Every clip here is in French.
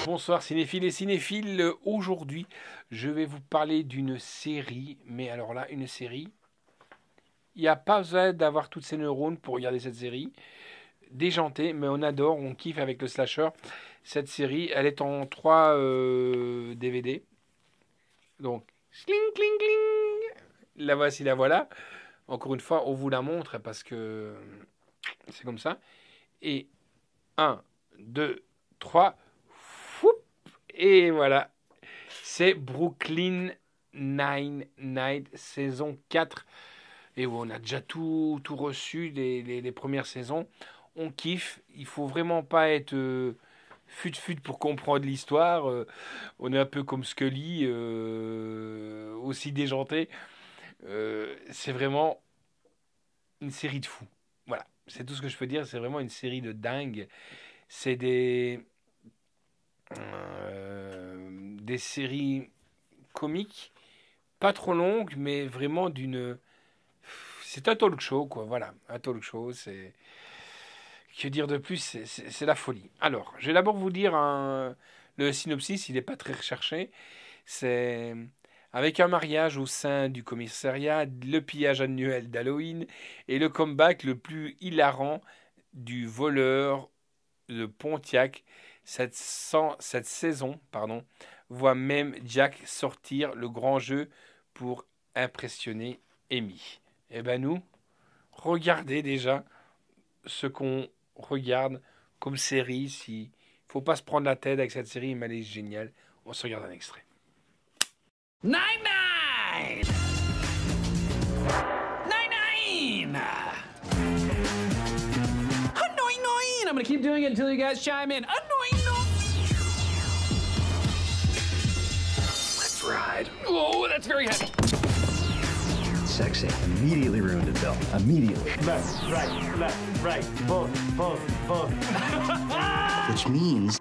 Bonsoir cinéphiles et cinéphiles. Aujourd'hui, je vais vous parler d'une série, mais alors là, une série. Il n'y a pas besoin d'avoir toutes ces neurones pour regarder cette série. Déjantée, mais on adore, on kiffe avec le slasher. Cette série, elle est en 3 DVD. Donc, sling, cling, cling. La voici, la voilà. Encore une fois, on vous la montre parce que c'est comme ça. Et un, 2, 3. Et voilà, c'est Brooklyn Nine-Nine, saison 4. Et où on a déjà tout reçu les premières saisons. On kiffe. Il faut vraiment pas être fut-fut pour comprendre l'histoire. On est un peu comme Scully, aussi déjanté. C'est vraiment une série de fous. Voilà, c'est tout ce que je peux dire. C'est vraiment une série de dingue. C'est des séries comiques, pas trop longues, mais vraiment d'une. C'est un talk show, quoi. Voilà, un talk show, c'est. Que dire de plus, c'est la folie. Alors, je vais d'abord vous dire le synopsis, il n'est pas très recherché. C'est avec un mariage au sein du commissariat, le pillage annuel d'Halloween et le comeback le plus hilarant du voleur de Pontiac. Cette saison, pardon, voit même Jack sortir le grand jeu pour impressionner Amy. Eh ben nous, regardez déjà ce qu'on regarde comme série. Si faut pas se prendre la tête avec cette série, mais elle est géniale. On se regarde un extrait. Nine Nine! Nine Nine! Annoying Nine! I'm gonna keep doing it until you guys chime in. Annoying Nine! Let's ride. Oh, that's very heavy. Sexy. Immediately ruined it, Bill. Immediately. Left, right, both. Which means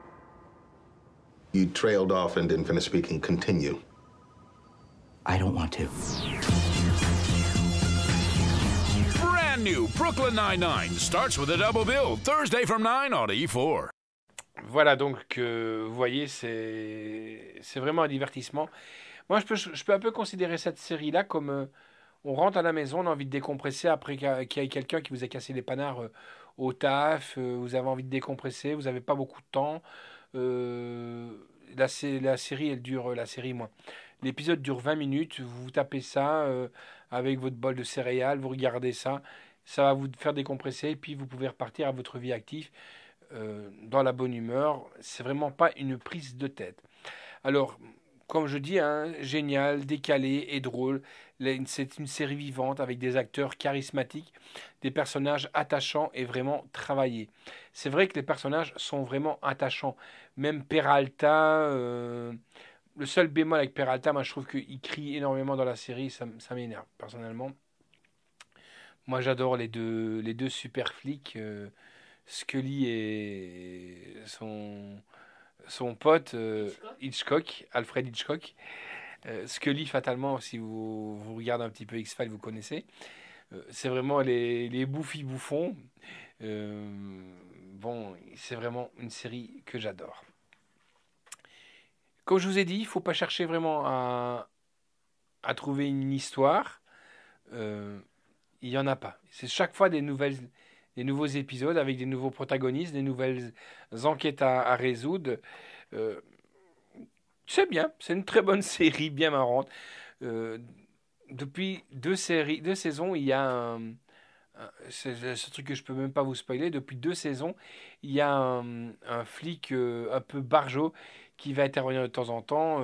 You trailed off and didn't finish speaking. Continue. I don't want to. Brand new Brooklyn Nine-Nine starts with a double bill Thursday from 9 on E4. Voilà, donc vous voyez, c'est vraiment un divertissement. Moi, je peux un peu considérer cette série-là comme on rentre à la maison, on a envie de décompresser après qu'il y ait quelqu'un qui vous a cassé les panards au taf, vous avez envie de décompresser, vous n'avez pas beaucoup de temps. La série, elle dure, la série, moi. L'épisode dure 20 minutes, vous tapez ça avec votre bol de céréales, vous regardez ça, ça va vous faire décompresser, et puis vous pouvez repartir à votre vie active dans la bonne humeur. C'est vraiment pas une prise de tête. Alors, comme je dis, hein, génial, décalé et drôle. C'est une série vivante avec des acteurs charismatiques, des personnages attachants et vraiment travaillés. C'est vrai que les personnages sont vraiment attachants. Même Peralta, le seul bémol avec Peralta, moi je trouve qu'il crie énormément dans la série, ça m'énerve personnellement. Moi j'adore les deux super flics, Scully et son pote Hitchcock, Alfred Hitchcock. Scully, fatalement, si vous regardez un petit peu X-Files, vous connaissez. C'est vraiment les bouffis-bouffons. Bon, c'est vraiment une série que j'adore. Comme je vous ai dit, il ne faut pas chercher vraiment à trouver une histoire. Il n'y en a pas. C'est chaque fois des nouveaux épisodes avec des nouveaux protagonistes, des nouvelles enquêtes à résoudre. C'est bien, c'est une très bonne série, bien marrante. Depuis deux saisons, il y a c'est ce truc que je peux même pas vous spoiler. Depuis 2 saisons, il y a un flic un peu barjot qui va intervenir de temps en temps,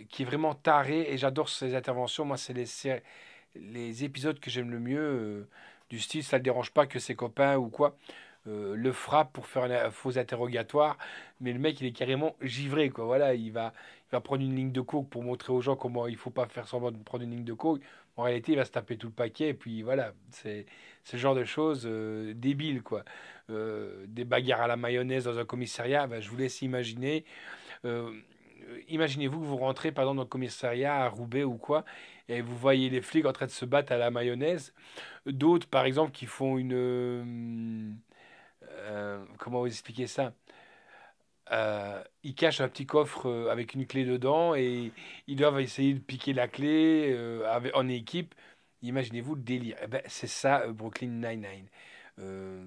qui est vraiment taré, et j'adore ses interventions. Moi, c'est les épisodes que j'aime le mieux, du style, ça ne le dérange pas que ses copains ou quoi le frappe pour faire un faux interrogatoire, mais le mec il est carrément givré, quoi. Voilà, il va prendre une ligne de coke pour montrer aux gens comment il faut pas faire semblant de prendre une ligne de coke. En réalité, il va se taper tout le paquet, et puis voilà, c'est ce genre de choses débiles, quoi. Des bagarres à la mayonnaise dans un commissariat, ben, je vous laisse imaginer. Euh, Imaginez-vous que vous rentrez par exemple dans le commissariat à Roubaix ou quoi, et vous voyez les flics en train de se battre à la mayonnaise. D'autres, par exemple, qui font comment vous expliquer ça? Ils cachent un petit coffre avec une clé dedans et ils doivent essayer de piquer la clé en équipe. Imaginez-vous le délire. Eh ben, c'est ça, Brooklyn Nine-Nine. Euh,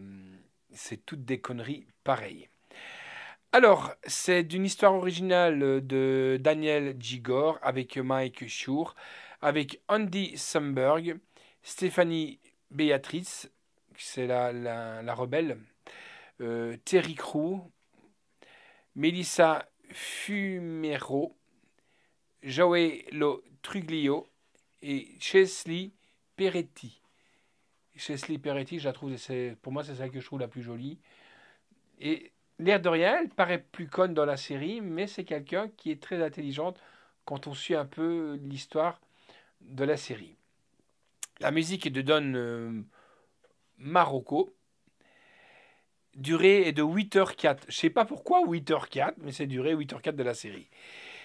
c'est toutes des conneries pareilles. Alors, c'est d'une histoire originale de Daniel G. Gore avec Mike Schur, avec Andy Samberg, Stéphanie Béatrice, c'est la rebelle, Terry Crew, Melissa Fumero, Joey Lo Truglio et Chesley Peretti. Chesley Peretti, je la trouve, pour moi, c'est celle que je trouve la plus jolie. Et l'air de rien, elle paraît plus conne dans la série, mais c'est quelqu'un qui est très intelligente quand on suit un peu l'histoire de la série. La musique est de Don Marocco. Durée est de 8h04. Je sais pas pourquoi 8h04, mais c'est durée 8h04 de la série.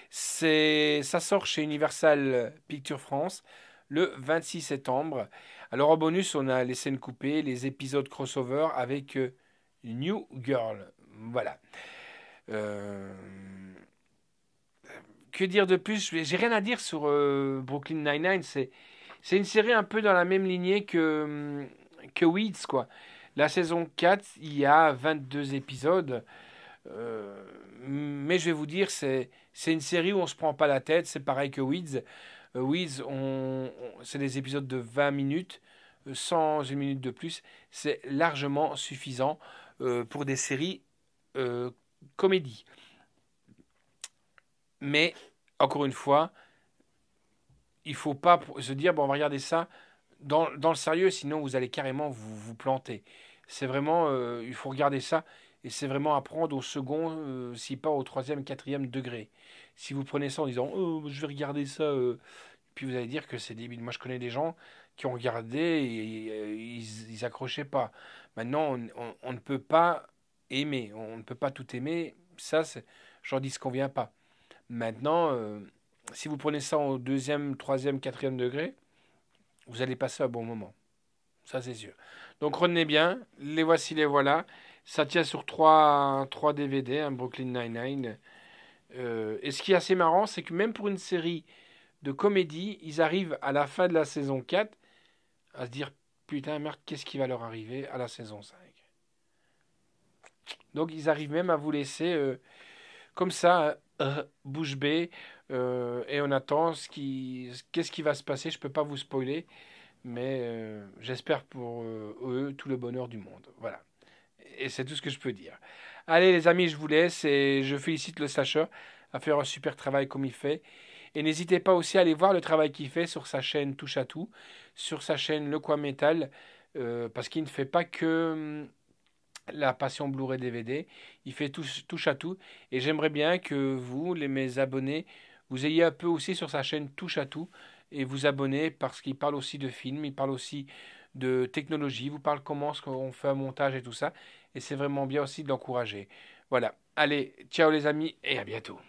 Ça sort chez Universal Pictures France le 26 septembre. Alors en bonus, on a les scènes coupées, les épisodes crossover avec New Girl. Voilà. Que dire de plus? J'ai rien à dire sur Brooklyn Nine-Nine. C'est une série un peu dans la même lignée que Weeds, quoi. La saison 4, il y a 22 épisodes. Mais je vais vous dire, c'est une série où on se prend pas la tête. C'est pareil que Weeds. Weeds, c'est des épisodes de 20 minutes, sans une minute de plus. C'est largement suffisant pour des séries comédies. Mais, encore une fois, il faut pas se dire, bon, on va regarder ça dans le sérieux, sinon vous allez carrément vous planter. C'est vraiment, il faut regarder ça, et c'est vraiment apprendre au second, si pas au troisième, quatrième degré. Si vous prenez ça en disant, oh, je vais regarder ça, puis vous allez dire que c'est débile. Moi, je connais des gens qui ont regardé et ils accrochaient pas. Maintenant, on ne peut pas aimer, on ne peut pas tout aimer. Ça, j'en dis ce qu'on vient pas. Maintenant, si vous prenez ça au deuxième, troisième, quatrième degré, vous allez passer un bon moment. Ça, c'est sûr. Donc, retenez bien, les voici, les voilà. Ça tient sur 3 DVD, hein, Brooklyn Nine-Nine. Et ce qui est assez marrant, c'est que même pour une série de comédie, ils arrivent à la fin de la saison 4 à se dire, putain, merde, qu'est-ce qui va leur arriver à la saison 5? Donc, ils arrivent même à vous laisser comme ça, bouche bée, et on attend qu'est-ce qui va se passer. Je peux pas vous spoiler, mais j'espère pour eux tout le bonheur du monde. Voilà. Et c'est tout ce que je peux dire. Allez les amis, je vous laisse et je félicite le Slasher à faire un super travail comme il fait. Et n'hésitez pas aussi à aller voir le travail qu'il fait sur sa chaîne Touche à Tout, sur sa chaîne Le Coin Métal, parce qu'il ne fait pas que la Passion Blu-ray DVD, il fait touche à tout. Et j'aimerais bien que vous, mes abonnés, vous ayez un peu aussi sur sa chaîne Touche à Tout et vous abonnez parce qu'il parle aussi de films, il parle aussi de technologie, vous parle comment on fait un montage et tout ça. Et c'est vraiment bien aussi de l'encourager. Voilà. Allez, ciao les amis et à bientôt.